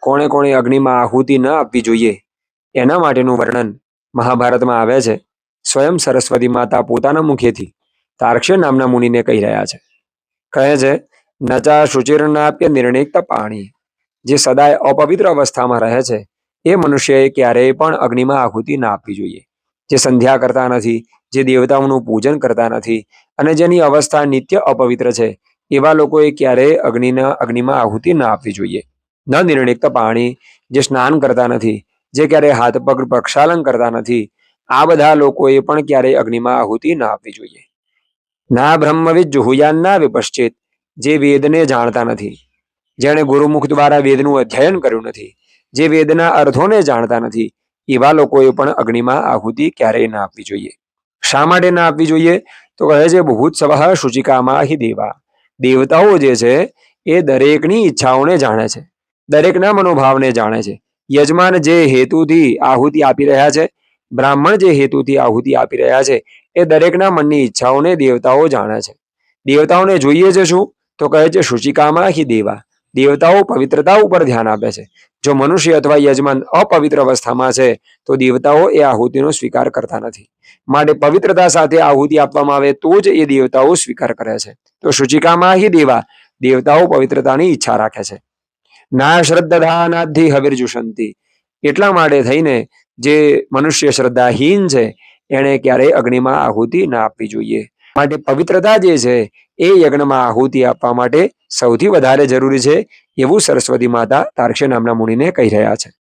કોણે કોણે અગ્નિમાં આહુતિ ન આપવી જોઈએ એના માટેનું વર્ણન મહાભારતમાં આવે છે. સ્વયં સરસ્વતી માતા પોતાના મુખેથી તાર્ક્ષ્ય નામના મુનિને કહી રહ્યા છે. કહે છે, નચા શુચિર્નાપ્ય નિર્ણિક્ત પાણી. જે સદાય અપવિત્ર અવસ્થામાં રહે છે એ મનુષ્યએ ક્યારેય પણ અગ્નિમાં આહુતિ ના આપવી જોઈએ. જે સંધ્યા કરતા નથી, જે દેવતાઓનું પૂજન કરતા નથી અને જેની અવસ્થા નિત્ય અપવિત્ર છે એવા લોકોએ ક્યારેય અગ્નિમાં આહુતિ ના આપવી જોઈએ. ન નિર્ણિક્ત પાણી. જે સ્નાન કરતા નથી, જે ક્યારેય હાથ પગ પ્રક્ષાલન કરતા નથી, આ બધા લોકોએ પણ ક્યારેય અગ્નિમાં આહુતિ ના આપવી જોઈએ. ના બ્રહ્મવિદ જુહુયાન ના વિપશ્ચિત. જે વેદને જાણતા નથી, જેણે ગુરુમુખ દ્વારા વેદનું અધ્યયન કર્યું નથી, જે વેદના અર્થોને જાણતા નથી, એવા લોકોએ પણ અગ્નિમાં આહુતિ ક્યારેય ના આપવી જોઈએ. શા માટે ના આપવી જોઈએ? તો કહે છે, ભૂત્સવ શુચિકામાં હિ દેવા. દેવતાઓ જે છે એ દરેકની ઈચ્છાઓને જાણે છે, દરેકના મનોભાવને જાણે છે. યજમાન જે હેતુથી આહુતિ આપી રહ્યા છે, બ્રાહ્મણ જે હેતુથી આહુતિ આપી રહ્યા છે, એ દરેકના મનની ઈચ્છાઓને દેવતાઓ જાણે છે. દેવતાઓને જોઈએ છે શું? તો કહે છે, શુચિકામાં હિ દેવા. દેવતાઓ પવિત્રતા ઉપર ધ્યાન આપે છે. જો મનુષ્ય અથવા યજમાન અપવિત્ર અવસ્થામાં છે તો દેવતાઓ એ આહુતિનો સ્વીકાર કરતા નથી. માટે પવિત્રતા સાથે આહુતિ આપવામાં આવે તો જ એ દેવતાઓ સ્વીકાર કરે છે. તો શુચિકામાં હિ દેવા. દેવતાઓ પવિત્રતાની ઈચ્છા રાખે છે. ના શ્રદ્ધાનાધિ હવિર્જુષંતી. એટલા માટે થઈને જે મનુષ્ય શ્રદ્ધાહીન છે એણે ક્યારેય અગ્નિમાં આહુતિ ના આપવી જોઈએ. માટે પવિત્રતા જે છે એ યજ્ઞમાં આહુતિ આપવા માટે સૌથી વધારે જરૂરી છે એવું સરસ્વતી માતા તાર્ક્ષ્ય નામના મુનિને કહી રહ્યા છે.